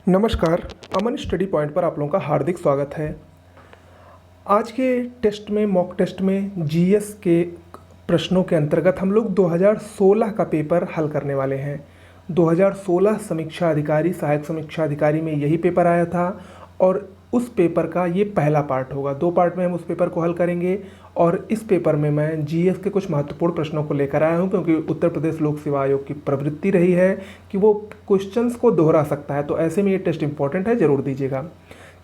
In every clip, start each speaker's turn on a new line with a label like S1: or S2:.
S1: नमस्कार। अमन study point पर आप लोगों का हार्दिक स्वागत है। आज के टेस्ट में मॉक टेस्ट में जीएस के प्रश्नों के अंतर्गत हम लोग 2016 का पेपर हल करने वाले हैं। 2016 समीक्षा अधिकारी सहायक समीक्षा अधिकारी में यही पेपर आया था और उस पेपर का ये पहला पार्ट होगा। 2 पार्ट में हम उस पेपर को हल करेंगे और इस पेपर में मैं जीएस के कुछ महत्वपूर्ण प्रश्नों को लेकर आया हूं, क्योंकि उत्तर प्रदेश लोक सेवा आयोग की प्रवृत्ति रही है कि वो क्वेश्चंस को दोहरा सकता है, तो ऐसे में ये टेस्ट इंपॉर्टेंट है, ज़रूर दीजिएगा।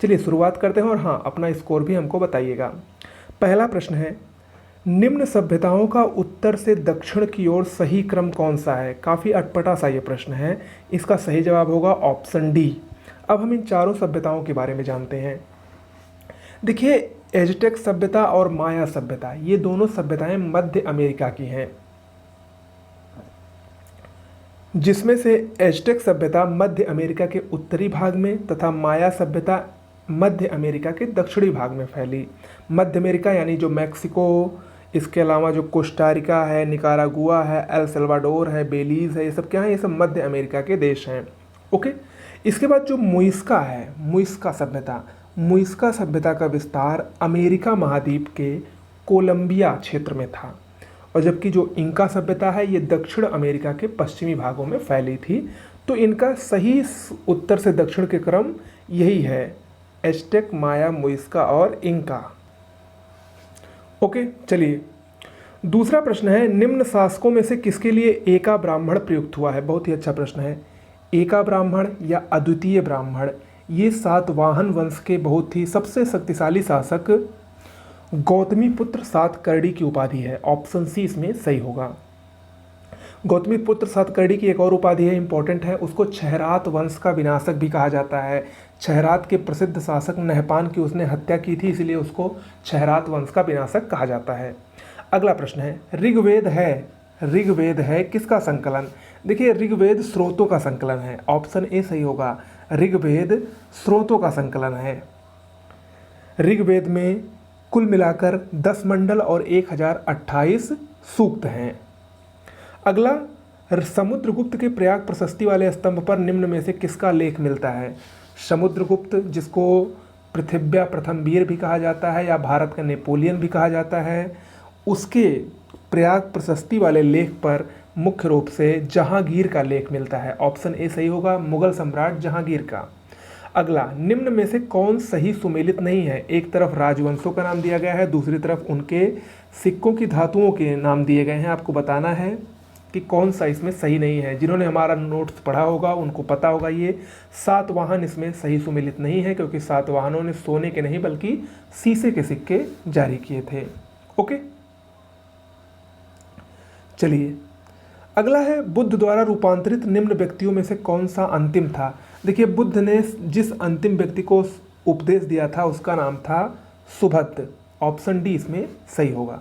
S1: चलिए शुरुआत करते हैं और हाँ, अपना स्कोर भी हमको बताइएगा। पहला प्रश्न है, निम्न सभ्यताओं का उत्तर से दक्षिण की ओर सही क्रम कौन सा है? काफ़ी अटपटा सा ये प्रश्न है। इसका सही जवाब होगा ऑप्शन डी। अब हम इन चारों सभ्यताओं के बारे में जानते हैं। देखिए, एज़टेक सभ्यता और माया सभ्यता, ये दोनों सभ्यताएं मध्य अमेरिका की हैं, जिसमें से एज़टेक सभ्यता मध्य अमेरिका के उत्तरी भाग में तथा माया सभ्यता मध्य अमेरिका के दक्षिणी भाग में फैली। मध्य अमेरिका यानी जो मैक्सिको, इसके अलावा जो कोस्टारिका है, निकारागुआ है, एल सल्वाडोर है, बेलीज़ है, ये सब क्या है? ये सब मध्य अमेरिका के देश हैं। ओके। इसके बाद जो मुइस्का है, मुइस्का सभ्यता का विस्तार अमेरिका महाद्वीप के कोलंबिया क्षेत्र में था, और जबकि जो इंका सभ्यता है ये दक्षिण अमेरिका के पश्चिमी भागों में फैली थी। तो इनका सही उत्तर से दक्षिण के क्रम यही है, एज़टेक, माया, मुइस्का और इंका। ओके, चलिए दूसरा प्रश्न है, निम्न शासकों में से किसके लिए एका ब्राह्मण प्रयुक्त हुआ है? बहुत ही अच्छा प्रश्न है। एका ब्राह्मण या अद्वितीय ब्राह्मण, ये सातवाहन वंश के बहुत ही सबसे शक्तिशाली शासक गौतमीपुत्र सातकर्णी की उपाधि है। ऑप्शन सी इसमें सही होगा। गौतमीपुत्र सातकर्णी की एक और उपाधि है, इंपॉर्टेंट है, उसको छहरात वंश का विनाशक भी कहा जाता है। छहरात के प्रसिद्ध शासक नहपान की उसने हत्या की थी, इसलिए उसको छहरात वंश का विनाशक कहा जाता है। अगला प्रश्न है, ऋग्वेद है किसका संकलन? देखिए, ऋग्वेद स्रोतों का संकलन है। ऑप्शन ए सही होगा, ऋग्वेद स्रोतों का संकलन है। ऋग्वेद में कुल मिलाकर 10 मंडल और 1028 सूक्त हैं। अगला, समुद्रगुप्त के प्रयाग प्रशस्ति वाले स्तंभ पर निम्न में से किसका लेख मिलता है? समुद्रगुप्त, जिसको पृथिव्या प्रथम वीर भी कहा जाता है या भारत का नेपोलियन भी कहा जाता है, उसके प्रयाग प्रशस्ति वाले लेख पर मुख्य रूप से जहांगीर का लेख मिलता है। ऑप्शन ए सही होगा, मुगल सम्राट जहांगीर का। अगला, निम्न में से कौन सही सुमेलित नहीं है? एक तरफ राजवंशों का नाम दिया गया है, दूसरी तरफ उनके सिक्कों की धातुओं के नाम दिए गए हैं। आपको बताना है कि कौन सा इसमें सही नहीं है। जिन्होंने हमारा नोट्स पढ़ा होगा उनको पता होगा, ये सातवाहन इसमें सही सुमेलित नहीं है, क्योंकि सातवाहनों ने सोने के नहीं बल्कि शीशे के सिक्के जारी किए थे। ओके, चलिए अगला है, बुद्ध द्वारा रूपांतरित निम्न व्यक्तियों में से कौन सा अंतिम था? देखिए, बुद्ध ने जिस अंतिम व्यक्ति को उपदेश दिया था उसका नाम था सुभद्र। ऑप्शन डी इसमें सही होगा।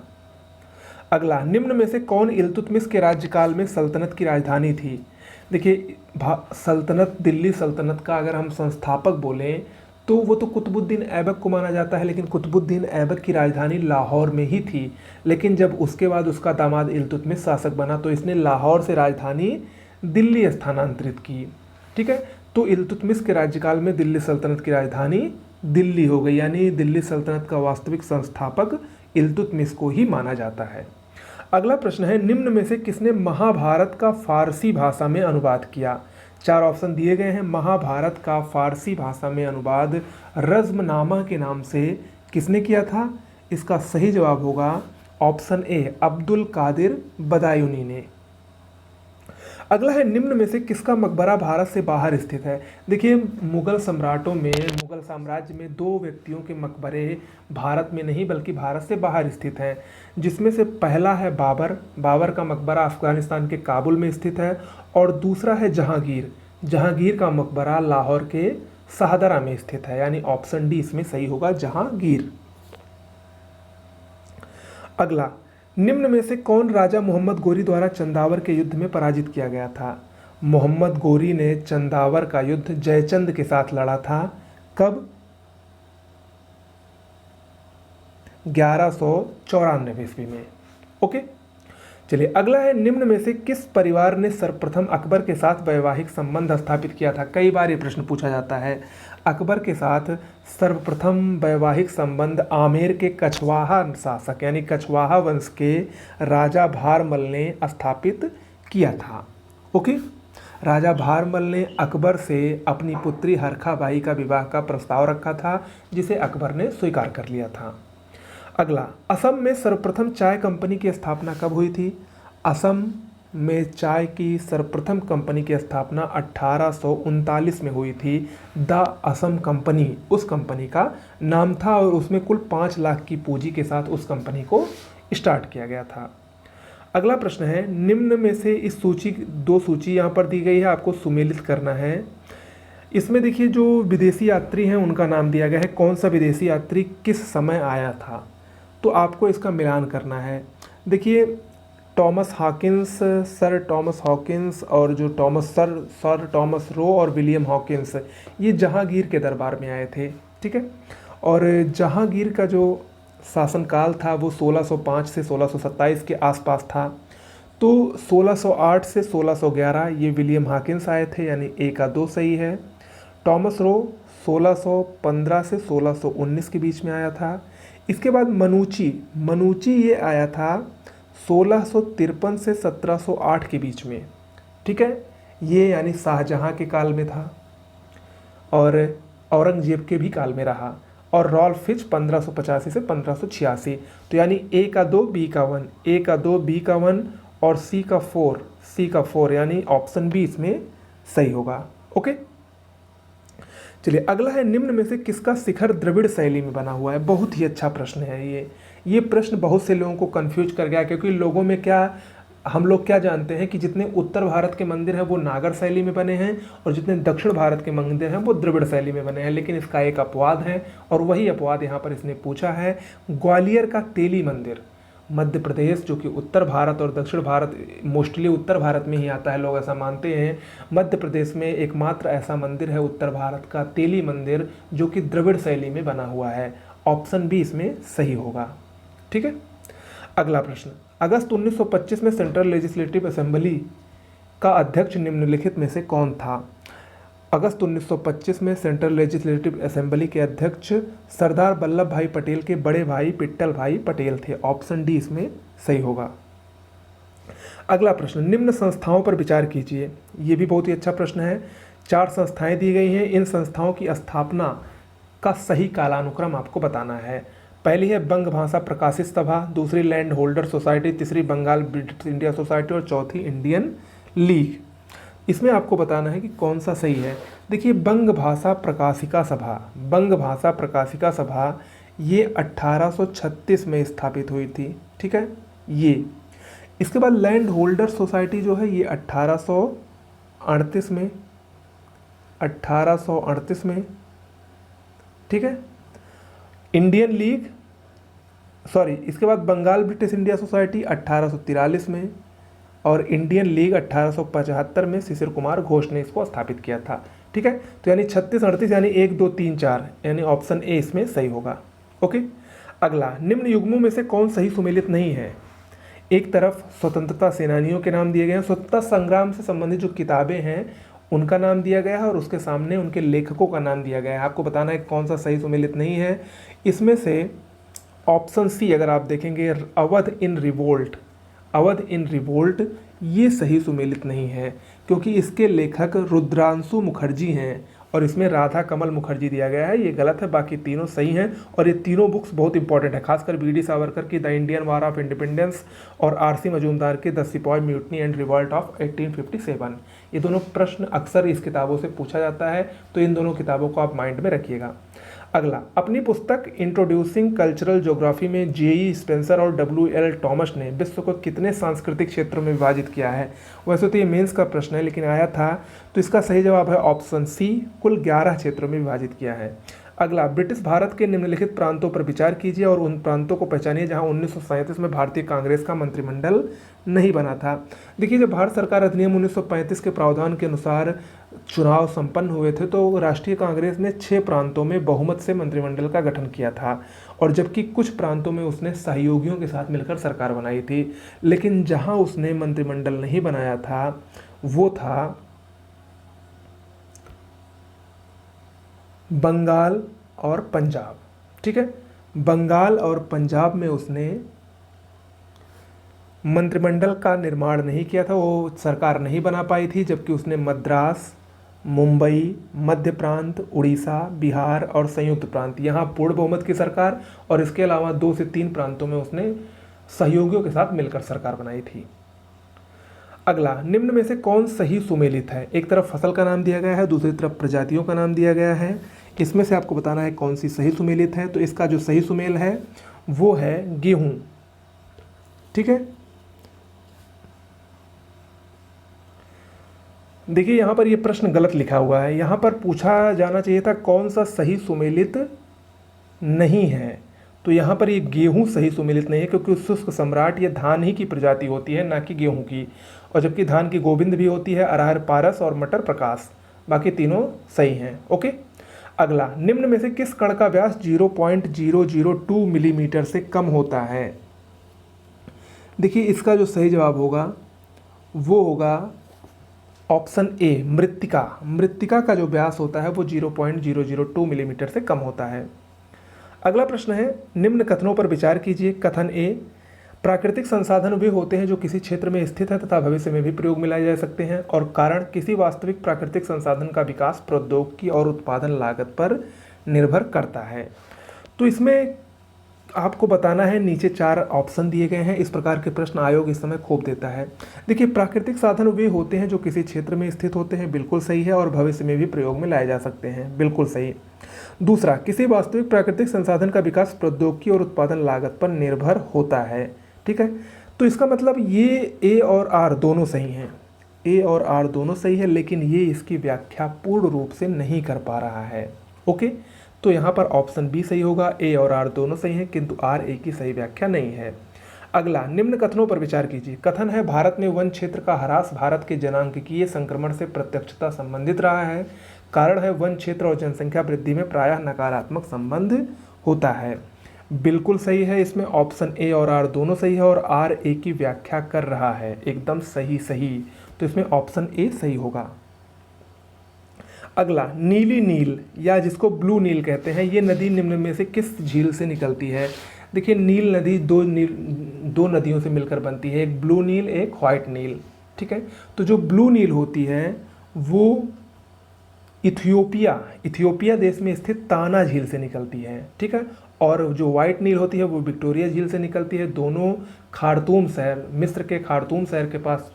S1: अगला, निम्न में से कौन इल्तुतमिश के राज्यकाल में सल्तनत की राजधानी थी? देखिए, सल्तनत, दिल्ली सल्तनत का अगर हम संस्थापक बोलें तो वो तो कुतुबुद्दीन ऐबक को माना जाता है, लेकिन कुतुबुद्दीन ऐबक की राजधानी लाहौर में ही थी। लेकिन जब उसके बाद उसका दामाद इल्तुतमिश शासक बना तो इसने लाहौर से राजधानी दिल्ली स्थानांतरित की। ठीक है, तो इल्तुतमिश के राज्यकाल में दिल्ली सल्तनत की राजधानी दिल्ली हो गई, यानी दिल्ली सल्तनत का वास्तविक संस्थापक इल्तुतमिश को ही माना जाता है। अगला प्रश्न है, निम्न में से किसने महाभारत का फारसी भाषा में अनुवाद किया? 4 ऑप्शन दिए गए हैं। महाभारत का फारसी भाषा में अनुवाद रज़्मनामा के नाम से किसने किया था? इसका सही जवाब होगा ऑप्शन ए, अब्दुल कादिर बदायूनी ने। अगला है, निम्न में से किसका मकबरा भारत से बाहर स्थित है? देखिए, मुगल सम्राटों में, मुगल साम्राज्य में 2 व्यक्तियों के मकबरे भारत में नहीं बल्कि भारत से बाहर स्थित हैं, जिसमें से पहला है बाबर का मकबरा अफगानिस्तान के काबुल में स्थित है, और दूसरा है जहांगीर का मकबरा लाहौर के शाहदरा में स्थित है, यानी ऑप्शन डी इसमें सही होगा, जहांगीर। अगला, निम्न में से कौन राजा मोहम्मद गोरी द्वारा चंदावर के युद्ध में पराजित किया गया था? मोहम्मद गोरी ने चंदावर का युद्ध जयचंद के साथ लड़ा था। कब? 1194 ईस्वी में। ओके, चलिए अगला है, निम्न में से किस परिवार ने सर्वप्रथम अकबर के साथ वैवाहिक संबंध स्थापित किया था। कई बार ये प्रश्न पूछा जाता है। अकबर के साथ सर्वप्रथम वैवाहिक संबंध आमेर के कछवाहा शासक यानी कछवाहा वंश के राजा भारमल ने स्थापित किया था। ओके, राजा भारमल ने अकबर से अपनी पुत्री हरखाबाई का विवाह का प्रस्ताव रखा था, जिसे अकबर ने स्वीकार कर लिया था। अगला, असम में सर्वप्रथम चाय कंपनी की स्थापना कब हुई थी। असम में चाय की सर्वप्रथम कंपनी की स्थापना 1839 में हुई थी। द असम कंपनी उस कंपनी का नाम था और उसमें कुल 5 लाख की पूंजी के साथ उस कंपनी को स्टार्ट किया गया था। अगला प्रश्न है, निम्न में से इस सूची, 2 सूची यहाँ पर दी गई है, आपको सुमेलित करना है। इसमें देखिए जो विदेशी यात्री हैं उनका नाम दिया गया है, कौन सा विदेशी यात्री किस समय आया था, तो आपको इसका मिलान करना है। देखिए Thomas Hawkins, sir Thomas Hawkins और जो सर टॉमस रो और विलियम हॉकिंस, ये जहांगीर के दरबार में आए थे। ठीक है, और जहांगीर का जो शासनकाल था वो 1605 से 1627 के आसपास था। तो 1608 से 1611 ये विलियम हॉकिंस आए थे, यानी ए का 2 सही है। टॉमस रो 1615 से 1619 के बीच में आया था। इसके बाद मनुची ये आया था 1653 से 1708 के बीच में। ठीक है, ये यानी शाहजहां के काल में था और औरंगजेब के भी काल में रहा। और रॉल्फ फिच 1585 से 1586, तो यानी ए का 2 बी का 1, ए का 2 बी का 1 और सी का 4 यानी ऑप्शन बी इसमें सही होगा। ओके, चलिए अगला है, निम्न में से किसका शिखर द्रविड़ शैली में बना हुआ है। बहुत ही अच्छा प्रश्न है ये प्रश्न बहुत से लोगों को कंफ्यूज कर गया, क्योंकि लोगों में हम लोग क्या जानते हैं कि जितने उत्तर भारत के मंदिर हैं वो नागर शैली में बने हैं और जितने दक्षिण भारत के मंदिर हैं वो द्रविड़ शैली में बने हैं, लेकिन इसका एक अपवाद है और वही अपवाद यहाँ पर इसने पूछा है। ग्वालियर का तेली मंदिर मध्य प्रदेश, जो कि उत्तर भारत और दक्षिण भारत, मोस्टली उत्तर भारत में ही आता है, लोग ऐसा मानते हैं। मध्य प्रदेश में एकमात्र ऐसा मंदिर है उत्तर भारत का, तेली मंदिर, जो कि द्रविड़ शैली में बना हुआ है। ऑप्शन बी इसमें सही होगा। ठीक है, अगला प्रश्न, अगस्त 1925 में सेंट्रल लेजिस्लेटिव असेंबली का अध्यक्ष निम्नलिखित में से कौन था। अगस्त 1925 में सेंट्रल लेजिस्लेटिव असेंबली के अध्यक्ष सरदार वल्लभ भाई पटेल के बड़े भाई पिट्टल भाई पटेल थे। ऑप्शन डी इसमें सही होगा। अगला प्रश्न, निम्न संस्थाओं पर विचार कीजिए। ये भी बहुत ही अच्छा प्रश्न है। 4 संस्थाएं दी गई हैं, इन संस्थाओं की स्थापना का सही कालानुक्रम आपको बताना है। पहली है बंग भाषा प्रकाशित सभा, दूसरी लैंड होल्डर सोसाइटी, तीसरी बंगाल ब्रिटिश इंडिया सोसाइटी और चौथी इंडियन लीग। इसमें आपको बताना है कि कौन सा सही है। देखिए बंग भाषा प्रकाशिका सभा ये 1836 में स्थापित हुई थी। ठीक है, ये इसके बाद लैंड होल्डर सोसाइटी जो है ये 1838 में। ठीक है, इंडियन लीग इसके बाद बंगाल ब्रिटिश इंडिया सोसाइटी 1843 में और इंडियन लीग 1875 में शिशिर कुमार घोष ने इसको स्थापित किया था। ठीक है, तो यानी 36 38 यानी 1 2 3 4 यानी ऑप्शन ए इसमें सही होगा। ओके, अगला, निम्न युग्मों में से कौन सही सुमेलित नहीं है। एक तरफ स्वतंत्रता सेनानियों के नाम दिए गए हैं, स्वतंत्रता संग्राम से संबंधित जो किताबें हैं उनका नाम दिया गया है और उसके सामने उनके लेखकों का नाम दिया गया है। आपको बताना है कौन सा सही सुमेलित नहीं है। इसमें से ऑप्शन सी अगर आप देखेंगे, अवध इन रिवोल्ट ये सही सुमेलित नहीं है, क्योंकि इसके लेखक रुद्रांशु मुखर्जी हैं और इसमें राधा कमल मुखर्जी दिया गया है। ये गलत है, बाकी तीनों सही हैं और ये तीनों बुक्स बहुत इंपॉर्टेंट है, खासकर वी.डी. सावरकर की the Indian war of independence और आर.सी. मजूमदार की the sepoy mutiny and revolt of 1857। ये दोनों प्रश्न अक्सर इस किताबों से पूछा जाता है, तो इन दोनों किताबों को आप माइंड में रखिएगा। अगला, अपनी पुस्तक इंट्रोड्यूसिंग कल्चरल ज्योग्राफी में जे.ई. स्पेंसर और डब्ल्यू.एल. टॉमस ने विश्व को कितने सांस्कृतिक क्षेत्रों में विभाजित किया है। वैसे तो ये मेंस का प्रश्न है लेकिन आया था, तो इसका सही जवाब है ऑप्शन सी, कुल 11 क्षेत्रों में विभाजित किया है। अगला, ब्रिटिश भारत के निम्नलिखित प्रांतों पर विचार कीजिए और उन प्रांतों को पहचानिए जहां 1937 में भारतीय कांग्रेस का मंत्रिमंडल नहीं बना था। देखिए, जब भारत सरकार अधिनियम 1935 के प्रावधान के अनुसार चुनाव संपन्न हुए थे तो राष्ट्रीय कांग्रेस ने 6 प्रांतों में बहुमत से मंत्रिमंडल का गठन किया था, और जबकि कुछ प्रांतों में उसने सहयोगियों के साथ मिलकर सरकार बनाई थी। लेकिन जहां उसने मंत्रिमंडल नहीं बनाया था वो था बंगाल और पंजाब। ठीक है, बंगाल और पंजाब में उसने मंत्रिमंडल का निर्माण नहीं किया था, वो सरकार नहीं बना पाई थी, जबकि उसने मद्रास, मुंबई, मध्य प्रांत, उड़ीसा, बिहार और संयुक्त प्रांत, यहाँ पूर्ण बहुमत की सरकार, और इसके अलावा 2 से 3 प्रांतों में उसने सहयोगियों के साथ मिलकर सरकार बनाई थी। अगला, निम्न में से कौन सही सुमेलित है? एक तरफ फसल का नाम दिया गया है, दूसरी तरफ प्रजातियों का नाम दिया गया है। इसमें से आपको बताना है कौन सी सही सुमेलित है। तो इसका जो सही सुमेल है वो है गेहूं। ठीक है, देखिए यहाँ पर ये प्रश्न गलत लिखा हुआ है। यहाँ पर पूछा जाना चाहिए था कौन सा सही सुमेलित नहीं है। तो यहाँ पर ये गेहूं सही सुमेलित नहीं है, क्योंकि शुष्क सम्राट ये धान ही की प्रजाति होती है, ना कि गेहूं की। और जबकि धान की गोविंद भी होती है, अरहर पारस और मटर प्रकाश, बाकी तीनों सही हैं। ओके, अगला, निम्न में से किस कण का व्यास 0.002 मिलीमीटर से कम होता है? देखिए, इसका जो सही जवाब होगा वो होगा ऑप्शन ए, मृत्तिका। मृत्तिका का जो व्यास होता है वो 0.002 मिलीमीटर से कम होता है। अगला प्रश्न है, निम्न कथनों पर विचार कीजिए। कथन ए, प्राकृतिक संसाधन वे होते हैं जो किसी क्षेत्र में स्थित है तथा भविष्य में भी प्रयोग में लाए जा सकते हैं, और कारण, किसी वास्तविक प्राकृतिक संसाधन का विकास प्रौद्योगिकी और उत्पादन लागत पर निर्भर करता है। तो इसमें आपको बताना है, नीचे 4 ऑप्शन दिए गए हैं। इस प्रकार के प्रश्न आयोग इस समय खूब देता है। देखिए, प्राकृतिक साधन वे होते हैं जो किसी क्षेत्र में स्थित होते हैं, बिल्कुल सही है, और भविष्य में भी प्रयोग में लाए जा सकते हैं, बिल्कुल सही। दूसरा, किसी वास्तविक प्राकृतिक संसाधन का विकास प्रौद्योगिकी और उत्पादन लागत पर निर्भर होता है। ठीक है, तो इसका मतलब ये ए और आर दोनों सही हैं, ए और आर दोनों सही है, लेकिन ये इसकी व्याख्या पूर्ण रूप से नहीं कर पा रहा है। ओके, तो यहाँ पर ऑप्शन बी सही होगा, ए और आर दोनों सही हैं, किंतु आर ए की सही व्याख्या नहीं है। अगला, निम्न कथनों पर विचार कीजिए। कथन है, भारत में वन क्षेत्र का ह्रास भारत के जनांकीय संक्रमण से प्रत्यक्षता संबंधित रहा है। कारण है, वन क्षेत्र और जनसंख्या वृद्धि में प्रायः नकारात्मक संबंध होता है। बिल्कुल सही है, इसमें ऑप्शन ए और आर दोनों सही है, और आर ए की व्याख्या कर रहा है, एकदम सही सही। तो इसमें ऑप्शन ए सही होगा। अगला, नीली नील या जिसको ब्लू नील कहते हैं, ये नदी निम्न में से किस झील से निकलती है? देखिए, नील नदी दो नदियों से मिलकर बनती है, एक ब्लू नील, एक व्हाइट नील। ठीक है, तो जो ब्लू नील होती है वो इथियोपिया देश में स्थित ताना झील से निकलती है। ठीक है, और जो व्हाइट नील होती है वो विक्टोरिया झील से निकलती है। दोनों खार्तूम शहर, मिस्र के खार्तूम शहर के पास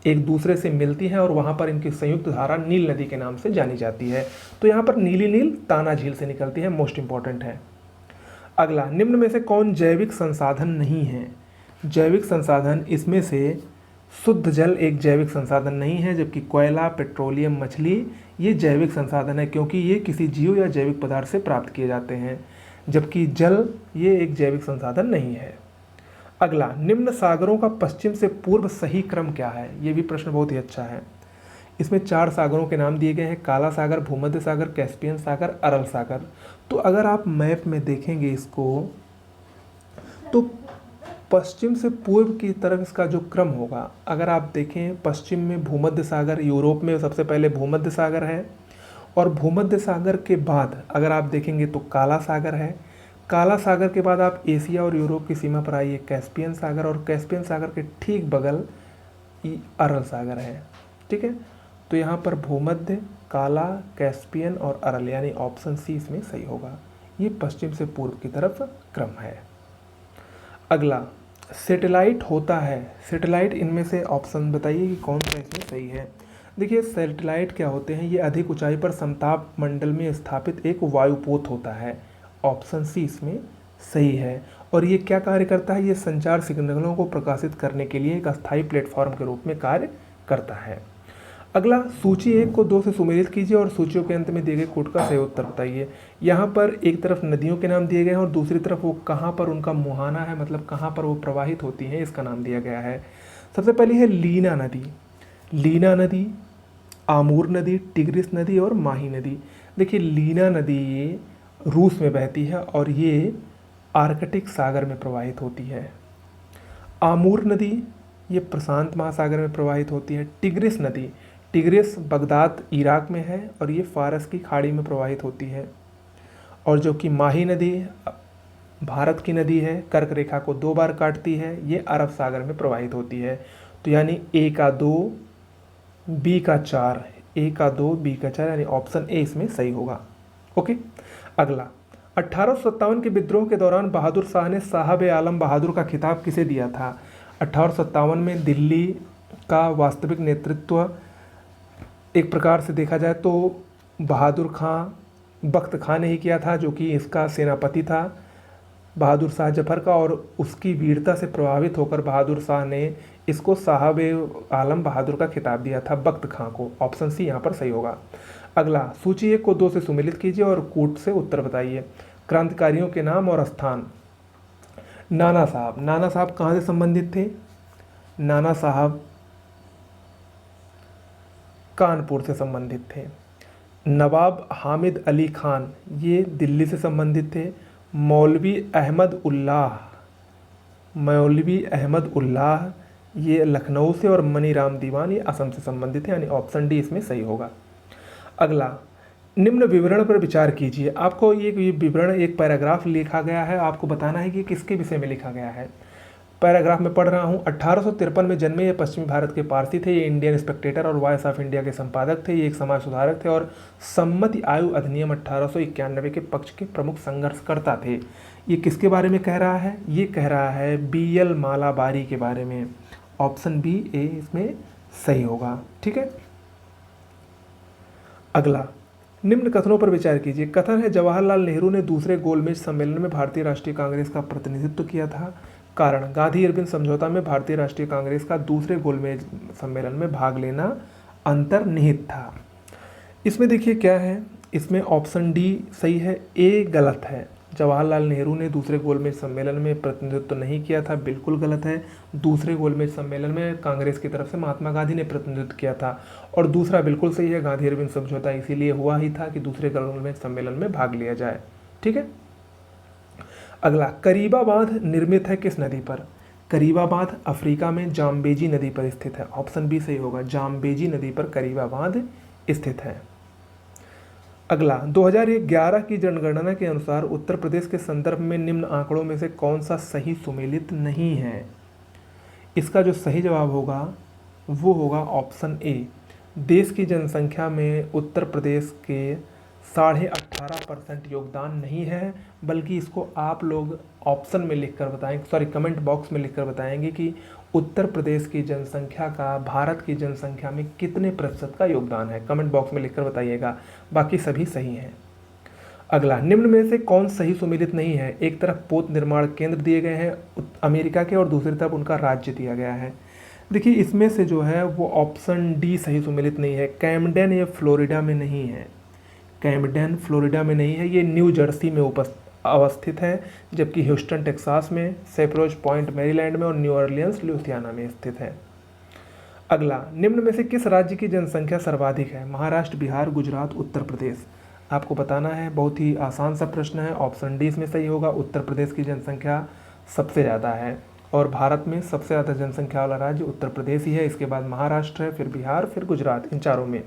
S1: एक दूसरे से मिलती हैं, और वहाँ पर इनकी संयुक्त धारा नील नदी के नाम से जानी जाती है। तो यहाँ पर नीली नील ताना झील से निकलती है, मोस्ट इंपॉर्टेंट है। अगला, निम्न में से कौन जैविक संसाधन नहीं है? जैविक संसाधन, इसमें से शुद्ध जल एक जैविक संसाधन नहीं है, जबकि कोयला, पेट्रोलियम, मछली ये जैविक संसाधन है, क्योंकि ये किसी जीव या जैविक पदार्थ से प्राप्त किए जाते हैं, जबकि जल ये एक जैविक संसाधन नहीं है। अगला, निम्न सागरों का पश्चिम से पूर्व सही क्रम क्या है? ये भी प्रश्न बहुत ही अच्छा है। इसमें 4 सागरों के नाम दिए गए हैं, काला सागर, भूमध्य सागर, कैस्पियन सागर, अरल सागर। तो अगर आप मैप में देखेंगे इसको, तो पश्चिम से पूर्व की तरफ इसका जो क्रम होगा, अगर आप देखें, पश्चिम में भूमध्य सागर, यूरोप में सबसे पहले भूमध्य सागर है, और भूमध्य सागर के बाद अगर आप देखेंगे तो काला सागर है। काला सागर के बाद आप एशिया और यूरोप की सीमा पर आइए, कैस्पियन सागर, और कैस्पियन सागर के ठीक बगल अरल सागर है। ठीक है, तो यहाँ पर भूमध्य, काला, कैस्पियन और अरल, यानी ऑप्शन सी इसमें सही होगा। ये पश्चिम से पूर्व की तरफ क्रम है। अगला, सैटेलाइट होता है। सैटेलाइट, इनमें से ऑप्शन बताइए कि कौन सा इसमें सही है। देखिए, सैटेलाइट क्या होते हैं? ये अधिक ऊंचाई पर समताप मंडल में स्थापित एक वायुपोत होता है। ऑप्शन सी इसमें सही है। और ये क्या कार्य करता है? ये संचार सिग्नलों को प्रकाशित करने के लिए एक अस्थायी प्लेटफॉर्म के रूप में कार्य करता है। अगला, सूची 1 को 2 से सुमेलित कीजिए और सूचियों के अंत में दिए गए कोड का सही उत्तर बताइए। यहाँ पर एक तरफ नदियों के नाम दिए गए हैं और दूसरी तरफ वो कहाँ पर उनका मुहाना है, मतलब कहाँ पर वो प्रवाहित होती हैं, इसका नाम दिया गया है। सबसे पहली है लीना नदी। लीना नदी, आमूर नदी, टिग्रिस नदी और माही नदी। देखिए, लीना नदी ये रूस में बहती है और ये आर्कटिक सागर में प्रवाहित होती है। आमूर नदी ये प्रशांत महासागर में प्रवाहित होती है। टिग्रिस नदी, टिग्रिस बगदाद इराक में है और ये फारस की खाड़ी में प्रवाहित होती है। और जो कि माही नदी भारत की नदी है, कर्क रेखा को 2 बार काटती है, ये अरब सागर में प्रवाहित होती है। तो यानी ए का 2, बी का 4, ए का 2, बी का 4, यानी ऑप्शन ए इसमें सही होगा। ओके। अगला, 1857 के विद्रोह के दौरान बहादुर शाह ने साहब ए आलम बहादुर का खिताब किसे दिया था? 1857 में दिल्ली का वास्तविक नेतृत्व एक प्रकार से देखा जाए तो बहादुर खां, बख्त खां ने ही किया था, जो कि इसका सेनापति था बहादुर शाह जफर का, और उसकी वीरता से प्रभावित होकर बहादुर शाह ने इसको साहब ए आलम बहादुर का खिताब दिया था बख्त खां को। ऑप्शन सी यहाँ पर सही होगा। अगला, सूची 1 को 2 से सुमेलित कीजिए और कूट से उत्तर बताइए। क्रांतिकारियों के नाम और स्थान। नाना साहब, नाना साहब कहाँ से संबंधित थे? नाना साहब कानपुर से संबंधित थे। नवाब हामिद अली खान ये दिल्ली से संबंधित थे। मौलवी अहमद उल्लाह ये लखनऊ से, और मनी राम दीवान ये असम से संबंधित है, यानी ऑप्शन डी इसमें सही होगा। अगला, निम्न विवरण पर विचार कीजिए। आपको ये विवरण, एक पैराग्राफ लिखा गया है, आपको बताना है कि किसके विषय में लिखा गया है। पैराग्राफ में पढ़ रहा हूँ। 1853 में जन्मे ये पश्चिमी भारत के पारसी थे। ये इंडियन स्पेक्टेटर और वॉइस ऑफ इंडिया के संपादक थे। ये एक समाज सुधारक थे और सम्मति आयु अधिनियम 1891 के पक्ष के प्रमुख संघर्षकर्ता थे। ये किसके बारे में कह रहा है? ये कह रहा है BL मालाबारी के बारे में। ऑप्शन बी ए इसमें सही होगा। ठीक है। अगला, निम्न कथनों पर विचार कीजिए। कथन है, जवाहरलाल नेहरू ने दूसरे गोलमेज सम्मेलन में भारतीय राष्ट्रीय कांग्रेस का प्रतिनिधित्व किया था। कारण, गांधी इरविन समझौता में भारतीय राष्ट्रीय कांग्रेस का दूसरे गोलमेज सम्मेलन में भाग लेना अंतर्निहित था। इसमें देखिए क्या है, इसमें ऑप्शन डी सही है, ए गलत है। जवाहरलाल नेहरू ने दूसरे गोलमेज सम्मेलन में प्रतिनिधित्व नहीं किया था, बिल्कुल गलत है। दूसरे गोलमेज सम्मेलन में कांग्रेस की तरफ से महात्मा गांधी ने प्रतिनिधित्व किया था। और दूसरा बिल्कुल सही है, गांधी इरविन समझौता इसीलिए हुआ ही था कि दूसरे गोलमेज सम्मेलन में भाग लिया जाए। ठीक है। अगला, करीबा बांध निर्मित है किस नदी पर? करीबा बांध अफ्रीका में जाम्बेजी नदी पर स्थित है। ऑप्शन बी सही होगा, जाम्बेजी नदी पर करीबा बांध स्थित है। अगला, 2011 की जनगणना के अनुसार उत्तर प्रदेश के संदर्भ में निम्न आंकड़ों में से कौन सा सही सुमेलित नहीं है? इसका जो सही जवाब होगा वो होगा ऑप्शन ए। देश की जनसंख्या में उत्तर प्रदेश के 18.5% योगदान नहीं है, बल्कि इसको आप लोग ऑप्शन में लिखकर बताएंगे, कमेंट बॉक्स में लिखकर बताएंगे कि उत्तर प्रदेश की जनसंख्या का भारत की जनसंख्या में कितने प्रतिशत का योगदान है। कमेंट बॉक्स में लिखकर बताइएगा, बाकी सभी सही हैं। अगला, निम्न में से कौन सही सुमेलित नहीं है? एक तरफ पोत निर्माण केंद्र दिए गए हैं अमेरिका के और दूसरी तरफ उनका राज्य दिया गया है। देखिए, इसमें से जो है वो ऑप्शन डी सही सुमेलित नहीं है। कैमडेन ये फ्लोरिडा में नहीं है, कैमडेन फ्लोरिडा में नहीं है, ये न्यू जर्सी में अवस्थित है, जबकि ह्यूस्टन टेक्सास में, सेफ्रोज पॉइंट मैरीलैंड में और न्यू ऑरलियंस लुइसियाना में स्थित है। अगला, निम्न में से किस राज्य की जनसंख्या सर्वाधिक है? महाराष्ट्र, बिहार, गुजरात, उत्तर प्रदेश। आपको बताना है, बहुत ही आसान सा प्रश्न है। ऑप्शन डी इसमें सही होगा, उत्तर प्रदेश की जनसंख्या सबसे ज़्यादा है और भारत में सबसे ज़्यादा जनसंख्या वाला राज्य उत्तर प्रदेश ही है। इसके बाद महाराष्ट्र है, फिर बिहार, फिर गुजरात, इन चारों में।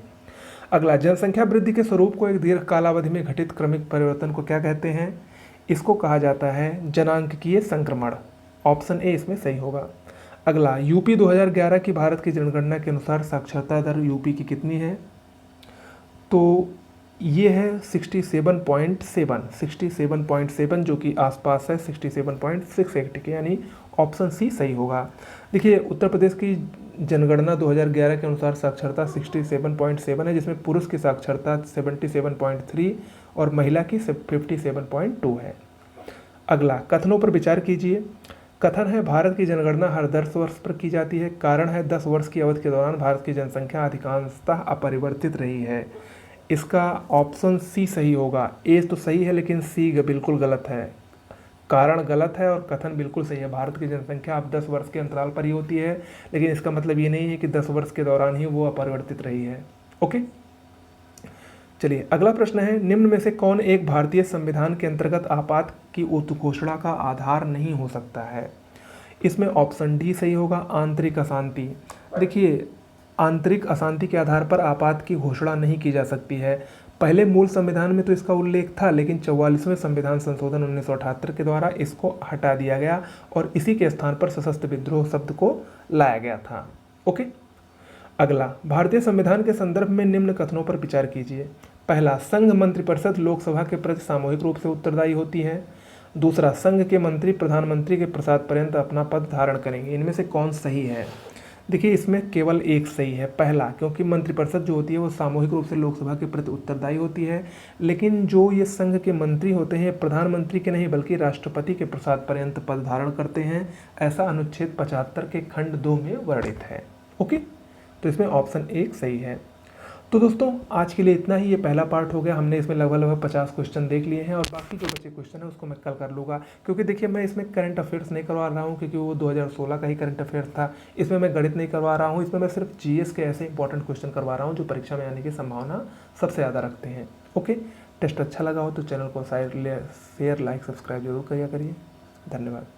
S1: अगला, जनसंख्या वृद्धि के स्वरूप को एक दीर्घ कालावधि में घटित क्रमिक परिवर्तन को क्या कहते हैं? इसको कहा जाता है जनांकीय संक्रमण। ऑप्शन ए इसमें सही होगा। अगला, यूपी 2011 की भारत की जनगणना के अनुसार साक्षरता दर यूपी की कितनी है? तो ये है 67.7, जो कि आसपास है 67.68 के, यानी ऑप्शन सी सही होगा। देखिए, उत्तर प्रदेश की जनगणना 2011 के अनुसार साक्षरता 67.7 है, जिसमें पुरुष की साक्षरता 77.3 और महिला की 57.2 है। अगला, कथनों पर विचार कीजिए। कथन है भारत की जनगणना हर 10 वर्ष पर की जाती है। कारण है 10 वर्ष की अवधि के दौरान भारत की जनसंख्या अधिकांशतः अपरिवर्तित रही है। इसका ऑप्शन सी सही होगा। ए तो सही है लेकिन सी बिल्कुल गलत है। कारण गलत है और कथन बिल्कुल सही है। भारत की जनसंख्या अब 10 वर्ष के अंतराल पर ही होती है, लेकिन इसका मतलब ये नहीं है कि 10 वर्ष के दौरान ही वो अपरिवर्तित रही है। ओके, चलिए अगला प्रश्न है, निम्न में से कौन एक भारतीय संविधान के अंतर्गत आपात की उद्घोषणा का आधार नहीं हो सकता है। इसमें ऑप्शन डी सही होगा, आंतरिक अशांति। देखिए, आंतरिक अशांति के आधार पर आपात की घोषणा नहीं की जा सकती है। पहले मूल संविधान में तो इसका उल्लेख था, लेकिन 44वें संविधान संशोधन 1978 के द्वारा इसको हटा दिया गया और इसी के स्थान पर सशस्त्र विद्रोह शब्द को लाया गया था। ओके, अगला, भारतीय संविधान के संदर्भ में निम्न कथनों पर विचार कीजिए। पहला, संघ मंत्रिपरिषद लोकसभा के प्रति सामूहिक रूप से उत्तरदायी होती है। दूसरा, संघ के मंत्री प्रधानमंत्री के प्रसाद पर्यंत अपना पद धारण करेंगे। इनमें से कौन सही है। देखिए, इसमें केवल एक सही है, पहला, क्योंकि मंत्रिपरिषद जो होती है वो सामूहिक रूप से लोकसभा के प्रति उत्तरदायी होती है, लेकिन जो ये संघ के मंत्री होते हैं प्रधानमंत्री के नहीं बल्कि राष्ट्रपति के प्रसाद पर्यंत पद धारण करते हैं। ऐसा अनुच्छेद 75 के खंड 2 में वर्णित है। ओके, तो इसमें ऑप्शन एक सही है। तो दोस्तों, आज के लिए इतना ही। ये पहला पार्ट हो गया। हमने इसमें लगभग 50 क्वेश्चन देख लिए हैं और बाकी जो बचे क्वेश्चन है उसको मैं कल कर लूँगा, क्योंकि देखिए मैं इसमें करंट अफेयर्स नहीं करवा रहा हूँ, क्योंकि वो 2016 का ही करंट अफेयर्स था। इसमें मैं गणित नहीं करवा रहा हूँ, इसमें मैं सिर्फ जीएस के ऐसे इंपॉर्टेंट क्वेश्चन करवा रहा हूँ जो परीक्षा में आने की संभावना सबसे ज़्यादा रखते हैं। ओके, टेस्ट अच्छा लगा हो तो चैनल को शेयर, लाइक, सब्सक्राइब जरूर किया करिए। धन्यवाद।